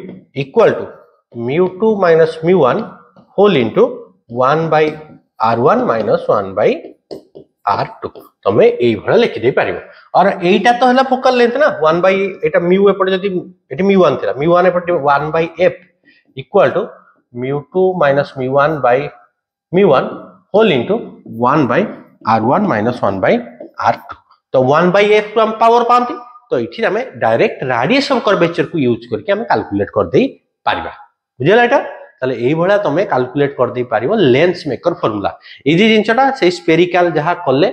equal to μ2 minus μ1 whole into 1 by r1 minus 1 by r2 तमे एई भला लिखि दे पारिबो और एटा तो हला फोकल लेंथ ना 1 by एटा mu एपटे जदी एटी μ1 थिला μ1 एपटे 1 by f equal to μ2 minus μ1 by μ1 whole into 1 by r1 minus 1 by r2 तो 1 by f को हम पावर पांती तो इठी हमें डायरेक्ट रेडिएशन कर्वेचर को यूज करके हम कैलकुलेट कर देई पारिबा बुझला एटा ताले एई भला तमे कैलकुलेट कर देई पारिबो लेंस मेकर फार्मूला ए जे जिंसटा से स्फेरिकल जहा कले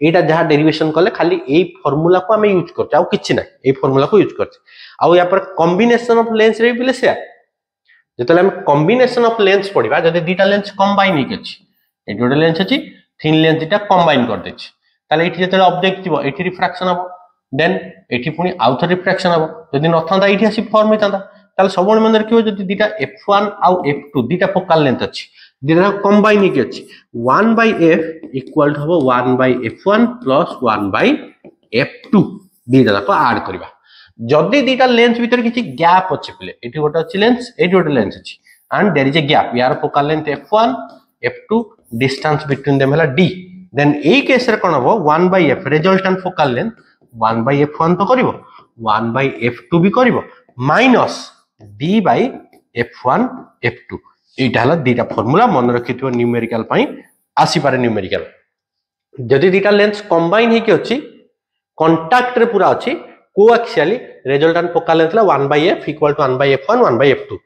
एटा जहा डेरिवेशन कले खाली एई फार्मूला को हम यूज करछ आ किछि ना एई फार्मूला को यूज करछ आ या पर कॉम्बिनेशन ऑफ लेंस रे बिले से जतले हम कॉम्बिनेशन ऑफ लेंस पढिबा जदि दीटा लेंस कंबाइन हि अछि ए जोडे लेंस अछि थिन लेंस दीटा कंबाइन कर देछि ताले एठी जतले ऑब्जेक्ट थिबो एठी रिफ्रैक्शन हबो देन एठी पुनी आउथर रिफ्रैक्शन हबो जदि नथांदा एठी आसी फॉर्म हेतांदा ताले सबन मन रखिबो जदि दीटा f1 आउ f2 दीटा फोकल लेंथ अछि दीटा कंबाइन हि अछि 1 by f इक्वल हबो 1 by f1 plus 1 by f2 दीटा को ऐड करबा जदि दीटा लेंस भीतर किछि गैप अछि प्ले एठी गोटा अछि लेंस एठी गोटा लेंस अछि and there is a gap यार focal length f1 f2 distance between them हला d देन ए केस रे कोन हबो 1 by f resultant focal length 1 by f1 तो करिवो 1 by f2 भी करिवो minus d by f1 f2 एटा हला दीटा formula मन रखिथिबो numerical पई आसी पारे न्यूमेरिकल जदि दीटा लेंस कंबाइन हे के अछि कांटेक्ट रे पूरा अछि कोएक्सियली रिजल्टेंट फोकल लेंथ ला 1 by f equal to 1 by f1 1 by f2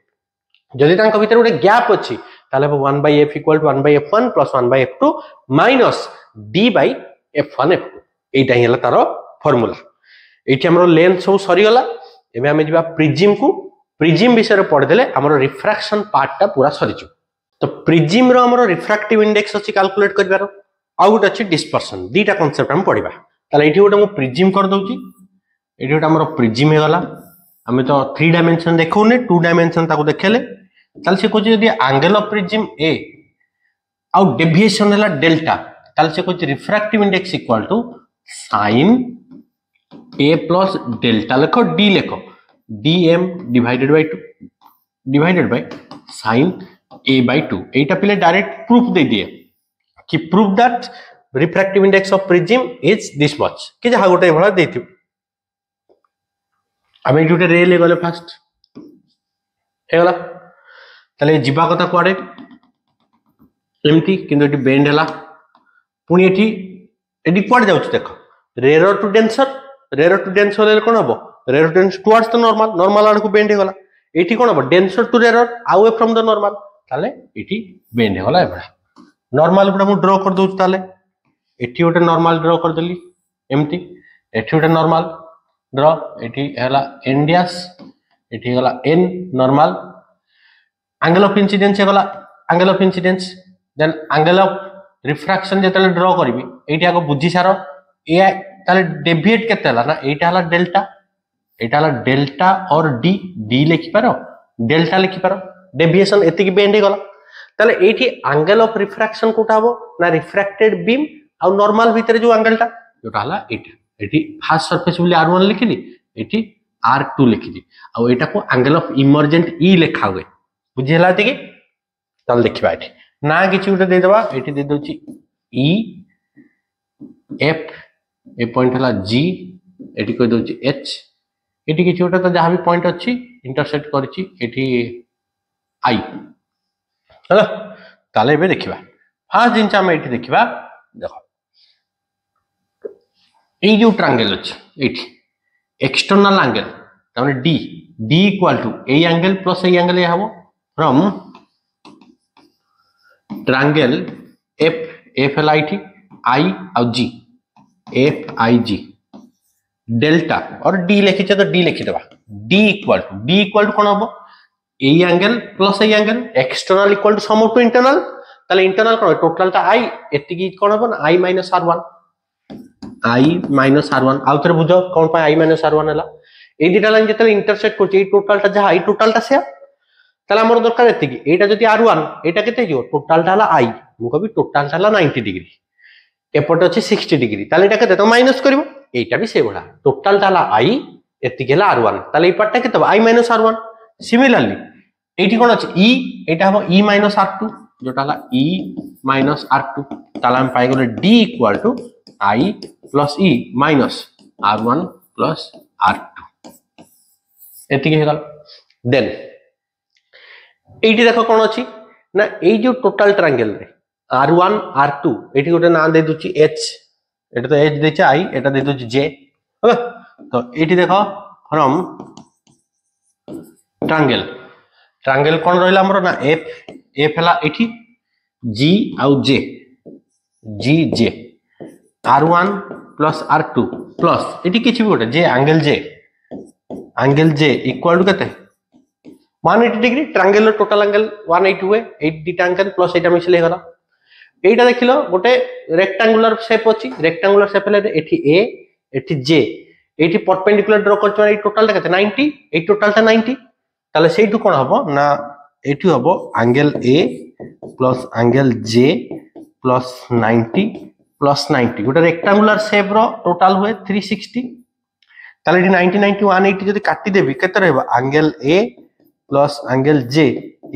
जदि तांका भीतर गोटे गैप अछि ताले 1 by f equal to 1 by f1 plus 1 by f2 minus d by f1 f2 एटा ही हला तारो फार्मूला एठी हमरो लेंस सब सरी गला एबे हम जिबा प्रिज्म विषय रे पढ देले हमरो रिफ्रैक्शन पार्ट ता पूरा सरी छु तो प्रिज्म रो हमरो रिफ्रैक्टिव इंडेक्स अछि कैलकुलेट करबारो आ गुट अछि डिस्पर्शन दीटा कांसेप्ट हम पढिबा ताले एठी गोटे मु प्रिज्म कर दउची एठी गोटे हमरो प्रिज्म हे गला हमें तो 3 डायमेंशन देखौने 2 डायमेंशन ताको देखेले ताले से कोची यदि एंगल ऑफ प्रिज्म a आउ डेविएशन हला डेल्टा ताले से कोची refractive index equal to sin a plus delta लिखो d लिखो dm divided by sin a by 2 एटा पहले डायरेक्ट प्रूफ दे दिए कि proof that refractive index of prism is this much कि जहाँ गोटे भला देथि आमे जोटे रे ले गले फास्ट हे गला तले जीवा कथा कुआडे एमती किंतु एटी बेंड हला पुनी एटी कुआडे जाउछ देखो रेयर टू डेंसर ले कोन हबो rarer to dense towards the normal आड़ को बेंड हे गला एटी कोन हबो denser to rarer away from the normal ताले एटी बेंड हे गला एबडा नॉर्मल गुडा मु ड्रॉ कर दोछ ताले एटी गोटे नॉर्मल ड्रॉ कर देली एमती एटी गोटे नॉर्मल ड्रॉ एटी हला एन डैश एटी हला N normal angle of incidence गला angle of incidence then angle of refraction जेतले ड्रॉ करबी एटी आको बुझी सारो ए ताले डेविएट केते हला ना एटा हला डेल्टा और डी डी लिखि पारो डेल्टा लिखि पारो डेविएशन एति की बेंड हे गला ताले एटी एंगल ऑफ रिफ्रैक्शन कोटा हबो ना रिफ्रैक्टेड बीम आ नॉर्मल भीतर जो एंगलटा जोटा हला एटी फर्स्ट सरफेस बोली r1 लिखिली एटी r2 लिखिली आ एटा को एंगल ऑफ इमर्जेंट e लिखा हुए बुझिला एति की ताल देखिबा एटी ना किछि उटे दे देबा एटी दे दोची e f ए पॉइंट हला g एटी कोइ दोची h एटी किछि उटे तो जहां भी पॉइंट अछि इंटरसेक्ट करछि एटी i हला ताले बे देखिबा फर्स्ट दिन हम एटी देखिबा देखो ये जो ट्रायंगल अछि एटी एक्सटर्नल एंगल ताने d d equal to a angle plus a angle या हबो from triangle f f l i t i और g f i g delta और d लिखि छ तो d लिखि देबा d इक्वल टू कोन हबो a angle plus a angle external equal to sum of two internal ताले इंटरनल कोन टोटल ता i एति कोन हबो ना i - r1 आउ थरे बुझो कोन पा i - r1 हला ए दिटा लाइन जेतले इंटरसेक्ट करछि टोटल ता जहा i टोटल ता से ताले हमर दरकार एति की एटा जदी r1 एटा केते जो टोटल ता हला i मु कभी टोटल ता हला 90 डिग्री एपट अछि 60 डिग्री ताले एटा केते तो माइनस करबो एटा भी से बडा टोटल ता हला i एति केला r1 ताले ई पार्ट केते i - r1 सिमिलरली एटी कोन अछि e एटा हबो e - r2 जोटा हला e - r2 ताले हम पाइ गेले d equal to I plus E minus R1 plus R2 एति के गल देन एटी देखो कोन अछि ना ए जो टोटल ट्रायंगल रे R1 R2 एटी गोटे नाम दे दुची H एटा तो H देछ I Etah they दुची J हबा तो एटी देखो फ्रॉम ट्रायंगल कोन रहला हमरो ना F हला एटी G आउ J G J R1 plus R2 plus eighty किछि भी गोटे जे एंगल J इक्वल टू कते 180 डिग्री ट्रायंगल टोटल एंगल 180 हुए 80 एंगल प्लस एटा मिसले गला एटा देखिलो गोटे रेक्टेंगुलर शेप अछि रेक्टेंगुलर शेप ले एठी A एठी J एठी परपेंडिकुलर ड्रॉ करछ ए टोटल कते 90 ए टोटल ता 90 ताले सेइटु कोन हबो ना एठी हबो angle A plus angle J plus 90 plus 90 गोटे रेक्टेंगुलर शेप रो टोटल हुए 360 ताले 90 90 180 जदी काटी देबी केते रहबो angle A plus angle J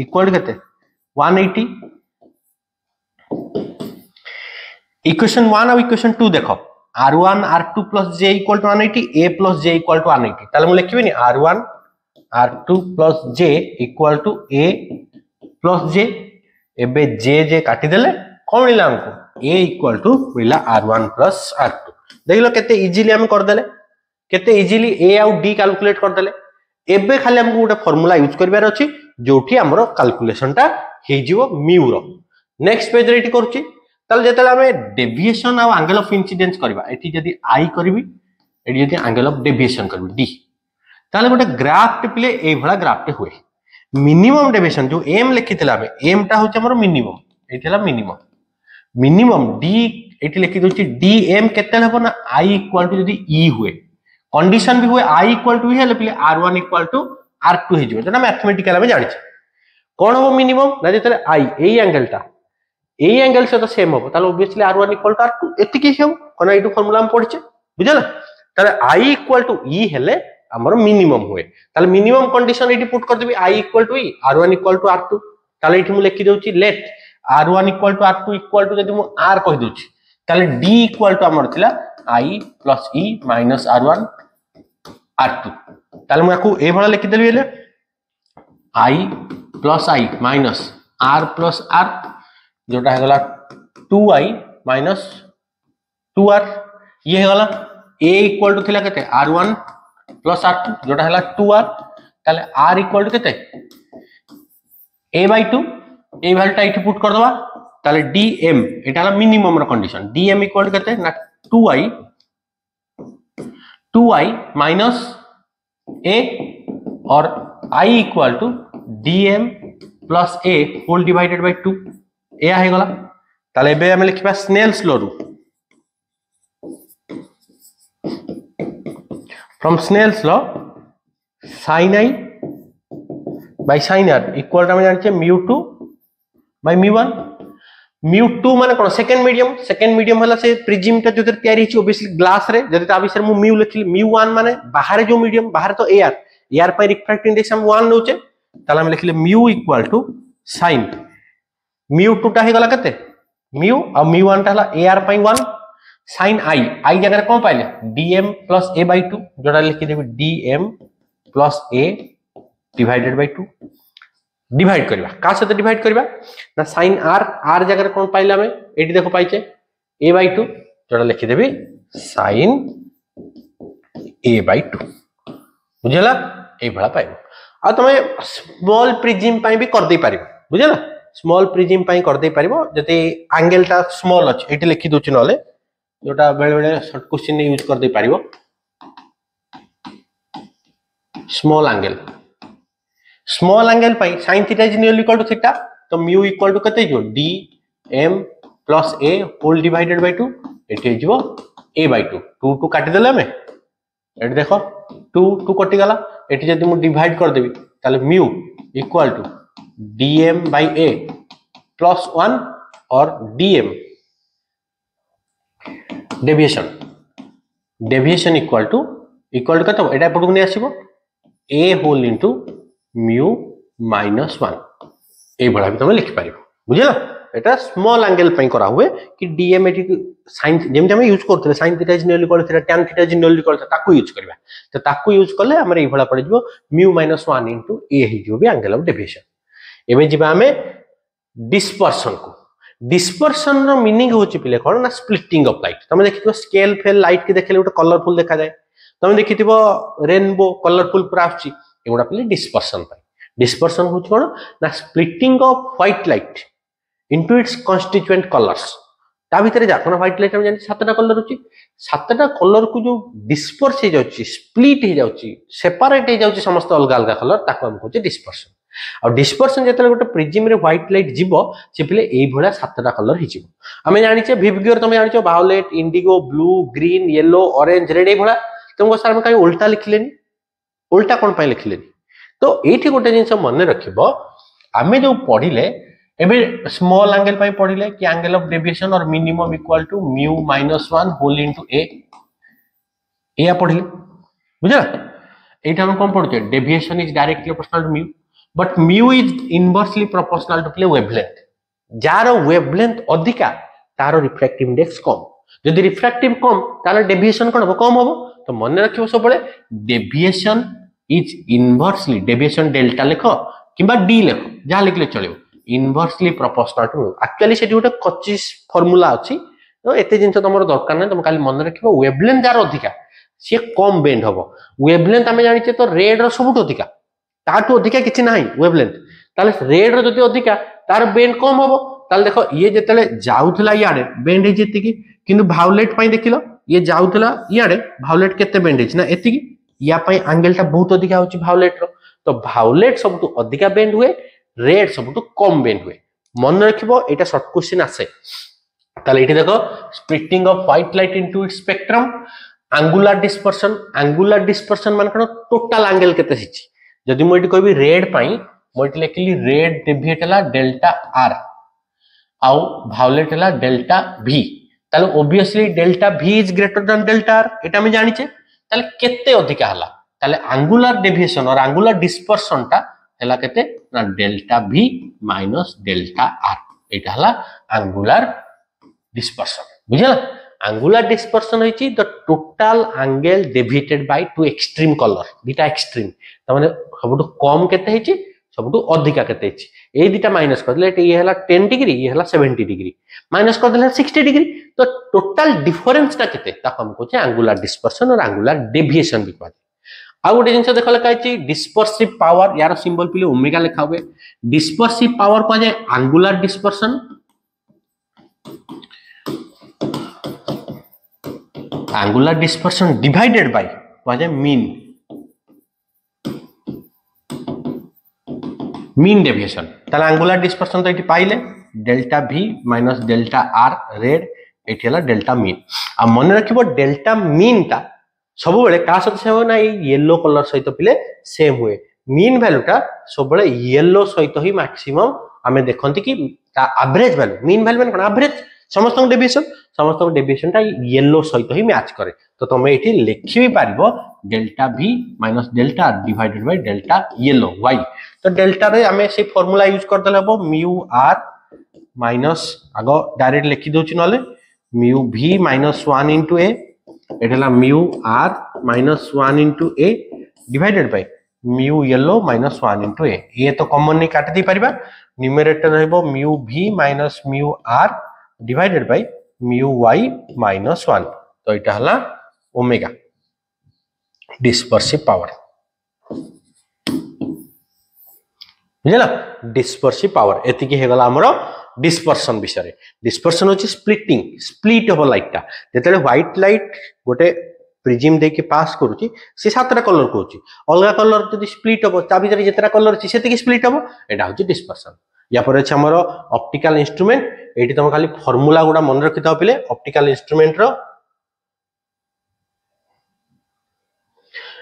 equal केते 180 इक्वेशन 1 और इक्वेशन 2 देखो R1 R2 plus J equal to 180 A plus J equal to 180 ताले मु लिखिबे नि R1 R2 plus J equal to A plus J एबे J काटी देले कोन मिला हमको A इक्वल टू मिला R1 प्लस R2 देख लो केते इजीली हम कर देले केते इजीली A आउ D कैलकुलेट कर देले एबे खाली हमको गोटे फार्मूला यूज करबार अछि जोठी हमरो कैलकुलेशन टा हे जिवो म्यू रो नेक्स्ट पेज रेडी करछि ताल जेतले हमें डेविएशन आ एंगल ऑफ इंसिडेंस करबा एठी जदी I करबी एठी जदी एंगल ऑफ डेविएशन करबी D ताले गोटे ग्राफ टिपले ए भला ग्राफ टे हुए मिनिमम डेविएशन जो m लिखितला हमें m टा होछ हमरो मिनिमम एठला मिनिमम d एठी लिखि दोछि dm केते हबो ना I इक्वल टू जदी e हुए कंडीशन भी हुए I इक्वल टू हेले पले r1 इक्वल टू r2 हे जिवो जना मैथमेटिकल में जानि छ कोन हो मिनिमम ना जेतले I ए एंगल से तो सेम हो ताले obviously r1 equal to r2 एति के हो कोन एटू फार्मूला हम पढिछे बुझला ताले I इक्वल टू e हेले हमरो मिनिमम हुए ताले मिनिमम कंडीशन एटी पुट कर देबी I equal to e r1 equal to r2 ताले एटी मु लिखि दोछि let r1 equal to r2 equal to जदी मु r कहि दोछि ताले d इक्वल टू हमर थिला I plus E minus R1 R2 ताले मैं आपको ए भला लिखि देली एले I plus I minus R plus R जोटा है गला 2I माइनस 2R ये है गला a इक्वल टू थिला केते R1 प्लस R2 जोटा है 2R ताले R इक्वल टू केते a/2 ए वैल्यूटा इठी पुट कर दवा ताले dm एटा हला मिनिमम रो कंडीशन dm इक्वल टू केते ना 2i माइनस a और I equal to dm plus a whole divided by 2 ए है गला ताले बे हम लिखबा स्नेल्स लॉ रू from Snell's law sin I by sin R equal to हम जानछे mu2 by mu1 mu2 माने कोन सेकंड मीडियम हला से प्रिज्म ता जोतर तयारी छि ऑब्वियसली ग्लास रे जदि ता विषय मु mu लिखली mu1 माने बाहर जो मीडियम बाहर तो एआर पर रिफ्रैक्टिव इंडेक्स हम 1 नोचे ताला हम लिखले mu equal to sin mu2 ता हे गला कते mu और mu1 ता हला एआर पई 1 sin I जगह कोन पाइले dm प्लस a/2 जोडा लिखि देबे dm plus a divided by 2 divide करबा का से डिवाइड करबा ना sin r जगह कोन पाइले हमें एटी देखो पाइचे a/2 जोडा लिखि देबे sin a/2 बुझला ए भला पाइबो आ तमे स्मॉल प्रिज्म पई भी कर दे पारिबो बुझला स्मॉल प्रिज्म पई कर दे पारिबो जते एंगल ता स्मॉल अछि एटी लिखि दोछि नले जोटा बेले बेले शॉर्ट क्वेश्चन यूज कर दे पारिबो स्मॉल एंगल पाई sin theta is nearly equal to theta तो mu इक्वल टू कते जो d m plus a whole divided by 2 एटे जो a/2 2 2 काटि देले हमें एटे देखो 2 2 कटि गला एटे जदि मु डिवाइड कर देबी ताले mu equal to dm by a plus 1 और dm डेविएशन इक्वल टू कत एटा पडू नै आसीबो a whole into mu minus 1 ए बड़ा भी तुम लिखि पारिबो बुझिला एटा स्मॉल एंगल पई करा हुए कि dm एटी sin जेम हम यूज करथले sin theta is nearly equal to theta tan theta is nearly equal to ताकू यूज करबा तो ताकू यूज करले हमर ए भला पड़ जिवो mu माइनस 1 इनटू a ही जो भी एंगल ऑफ डेविएशन एबे जिबा हमें डिस्पर्शन रो मीनिंग होची पिले कोन ना स्प्लिटिंग ऑफ लाइट तमे देखितो स्केल फेल लाइट के देखले उटा कलरफुल देखा जाय तमे देखिथिबो रेनबो कलरफुल पूरा आछि एगुडा पिले डिस्पर्शन होची कोन ना splitting of white light into its constituent colours ता भीतर जाकोन व्हाइट लाइट हम जानि सातटा कलर होची सातटा कलर को जो डिस्पर्स हे जाउची स्प्लिट हे जाउची सेपरेट हे जाउची समस्त अलग अलग कलर ताको हम कहूची डिस्पर्शन और डिस्पर्शन जेतले गोटे प्रिज्म रे व्हाइट लाइट जीवो से पिले एई भला सातटा कलर हि जीवो हमें जानि छे विवग्योर तमे जानि छो violet indigo blue green yellow orange red एई भला तुमको सर हम काई उल्टा लिखलेनी उल्टा कोन पय लिखलेनी तो एठी गोटे जिंस मन रखिबो आमे जो पढिले एबे स्मॉल एंगल पय पढिले कि एंगल ऑफ डेविएशन और minimum equal to mu minus 1 whole into a एया पढिले बुझला एठी हम कोन पढुचे deviation is directly proportional to mu but mu is inversely proportional to wavelength जार वेवलेंथ अधिका तार रिफ्रैक्टिव इंडेक्स कम जदि रिफ्रैक्टिव कम तार डेविएशन कोन हो कम हो तो मन रखियो सब बळे deviation is inversely deviation delta लेखो किबा d लेखो जा लिखले चलियो इनवर्सली प्रोपोर्शनल टू एक्चुअली सेठी गोटे 25 फार्मूला अछि तो एते जिंस तमरो दरकार नै तुम खाली मन रखिबो वेवलेंथ जार अधिका से कम बेंड होबो वेवलेंथ हमें जानि छे तो रेड रो सबुट अधिका ताटू अधिका किछि नाही वेवलेंथ ताले रेड रो जति अधिका तार बेंड कम होबो ताले देखो ये जेतले जाउथला याडे बेंड हे जेति कि किंतु वायोलेट पई देखिलो ये जाउथला याडे वायोलेट केते बेंड हे ना एति कि या पई एंगल ता बहुत अधिका होची वायोलेट रो तो वायोलेट सबुट अधिका बेंड हुए रेड सबुट कम बेंड हुए मन रखिबो एटा शॉर्ट क्वेश्चन आसे ताले एठी देखो splitting of white light into its spectrum angular dispersion मान कनो टोटल एंगल केते हिची जदि मो एठी कहबी रेड पई मो एठी लिखली रेड डेविएट हला डेल्टा आर आउ वायोलेट हला डेल्टा v ताले obviously delta v is greater than delta R एटा हम जानि छे ताले केते अधिका हला ताले एंगुलर डेविएशन और एंगुलर डिस्पर्शन ता हला केते ना delta v minus delta R एटा हला एंगुलर डिस्पर्शन बुझला angular dispersion होइची the total angle deviated by two extreme color दिटा extreme त माने सबटु कम केते हेची सबटु अधिका केते हेची ए दिटा माइनस कर देले ये हला 10 डिग्री ये हला 70 डिग्री माइनस कर देले 60 डिग्री तो टोटल डिफरेंस ता केते ता हम कहचे angular dispersion और angular deviation भी कहते आ गोटे जिंस देखले काची dispersive power यार सिंबल पिले ओमेगा लिखा हुए dispersive power को जाय angular dispersion angular dispersion divided by what is mean deviation ताले angular dispersion तो एटी पाइले delta v minus delta r red eighty हला delta mean आ मन रखिबो delta mean ता सब बेले का सहित सेम ना येलो कलर सहित पिले सेम हुए mean वैल्यू ता सब बेले येलो सहित ही मैक्सिमम हमें देखंती कि ता एवरेज वैल्यू mean वैल्यू माने कोन एवरेज समस्त डेविएशन ता येलो सहित ही मैच करे तो तमे एठी लिखि भी पारिबो delta v minus delta r divided by delta yellow y तो डेल्टा रे हमें से फार्मूला यूज कर देले हबो म्यू r माइनस आगो डायरेक्ट लिखि दोछि नले mu v minus 1 into a एठला mu r minus 1 into a divided by mu yellow minus 1 into a ये तो कॉमन नहीं काट दी परिबा न्यूमरेटर रहबो mu v minus mu r divided by mu y minus 1 तो इटा हला ओमेगा dispersive power बुझला dispersive power एति के हेगला हमरो dispersion विषय dispersion होची splitting split of light ता जेतले white light गोटे प्रिज्म दे के पास करूची से सातटा कलर कोची अलगा कलर जदी स्प्लिट हो ता भीतर जेतरा कलर छी सेति के स्प्लिट हो एटा होची dispersion या पर अछि हमरो ऑप्टिकल इंस्ट्रूमेंट एटी तुम खाली फार्मूला गुडा मन रखि थाओ पिले ऑप्टिकल इंस्ट्रूमेंट रो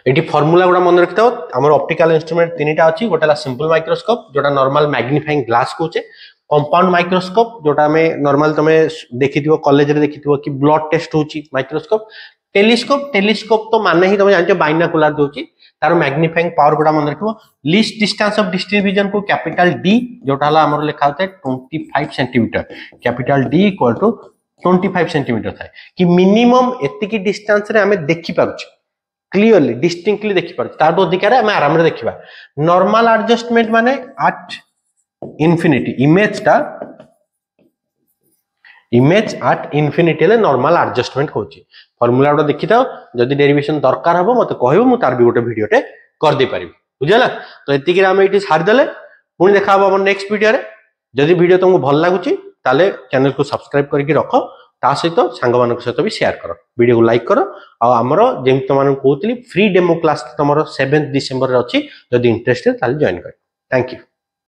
एटी फार्मूला गुडा मन रखि थाओ हमर ऑप्टिकल इंस्ट्रूमेंट तीनटा अछि गोटेला सिंपल माइक्रोस्कोप जोटा नॉर्मल मैग्नीफाइंग ग्लास कोचे कंपाउंड माइक्रोस्कोप जोटा में नॉर्मल तमे देखिथिबो कॉलेज रे देखिथिबो कि ब्लड टेस्ट होची माइक्रोस्कोप टेलीस्कोप तो माने ही तुम जानते बाइनोकुलर दोची तार मैग्नीफाइंग पावर गुडा मन रखिबो लीस्ट डिस्टेंस ऑफ डिस्ट्रीब्यूशन को कैपिटल D जोटा हला हमर लिखा होता है 25 centimetre capital D equal to 25 centimetre थाए कि मिनिमम एति की डिस्टेंस रे हमें देखि पारुछ क्लियरली डिस्टिंक्टली देखि पारुछ तार तो अधिकार हमें आराम रे देखिबा नॉर्मल एडजस्टमेंट माने at infinity image at infinity ले नॉर्मल एडजस्टमेंट होची फार्मूला गुडा देखि थाओ जदी डेरिवेशन दरकार हबो मते कहबो मु तार भी गोटे वीडियोटे कर दे पारिबी बुझला तो एति कि हम एठी छाड़ देले पुनी देखा हबो हमर नेक्स्ट वीडियो रे जदी वीडियो तुमको भल लागुची ताले चैनल को सब्सक्राइब करके रखो ता सहित सांग मानक सहित भी शेयर करो वीडियो को लाइक करो आ हमरो जेम तमान कहतली फ्री डेमो क्लास तमरो 7 डिसेंबर रे अछि जदी इंटरेस्टेड ताले जॉइन कर थैंक यू।